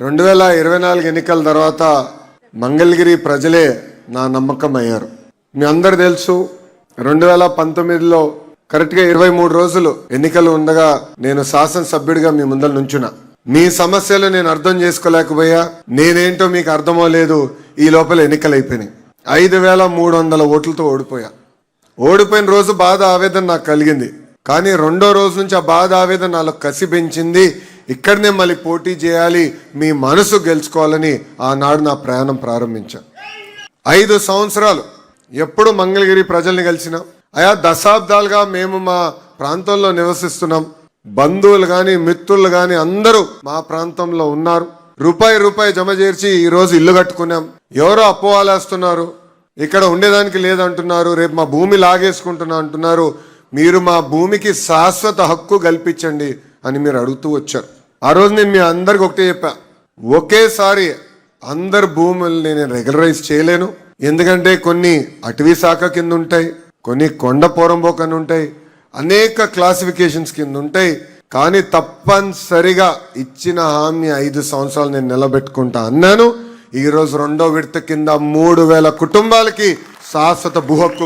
2024 ఎన్నికల తర్వాత మంగళగిరి ప్రజలే నా నమ్మకం అయ్యారు. మీ అందరు తెలుసు 2019లో కరెక్ట్గా 23 రోజులు ఎన్నికలు ఉండగా నేను శాసనసభ్యుడిగా మీ ముందర నుంచున్నా. మీ సమస్యలు నేను అర్థం చేసుకోలేకపోయా, నేనేంటో మీకు అర్థమో లేదు. ఈ లోపల ఎన్నికలు అయిపోయినాయి. 5300 ఓట్లతో ఓడిపోయా. ఓడిపోయిన రోజు బాధ ఆవేదన నాకు కలిగింది. కానీ రెండో రోజు నుంచి ఆ బాధ ఆవేదన నాలో కసి పెంచింది. ఇక్కడనే మళ్ళీ పోటీ చేయాలి, మీ మనసు గెలుచుకోవాలని ఆనాడు నా ప్రయాణం ప్రారంభించాను. 5 సంవత్సరాలు ఎప్పుడు మంగళగిరి ప్రజల్ని కలిసినాం. అయా దశాబ్దాలుగా మేము మా ప్రాంతంలో నివసిస్తున్నాం. బంధువులు కానీ మిత్రులు కానీ అందరూ మా ప్రాంతంలో ఉన్నారు. రూపాయి జమ చేర్చి ఈరోజు ఇల్లు కట్టుకున్నాం. ఎవరో అపోవాలేస్తున్నారు, ఇక్కడ ఉండేదానికి లేదంటున్నారు, రేపు మా భూమి లాగేసుకుంటున్నా అంటున్నారు. మీరు మా భూమికి శాశ్వత హక్కు కల్పించండి అని మీరు అడుగుతూ వచ్చారు. ఆ రోజు నేను మీ అందరికి ఒకటే చెప్పా, ఒకేసారి అందరు భూముల్ని నేను రెగ్యులరైజ్ చేయలేను. ఎందుకంటే కొన్ని అటవీ శాఖ కింద ఉంటాయి, కొన్ని కొండ పోరంబోక్ అని ఉంటాయి, అనేక క్లాసిఫికేషన్స్ కింద ఉంటాయి. కానీ తప్పనిసరిగా ఇచ్చిన హామీ 5 సంవత్సరాలు నేను నిలబెట్టుకుంటా అన్నాను. ఈరోజు రెండో విడత కింద 3000 కుటుంబాలకి శాశ్వత భూ హక్కు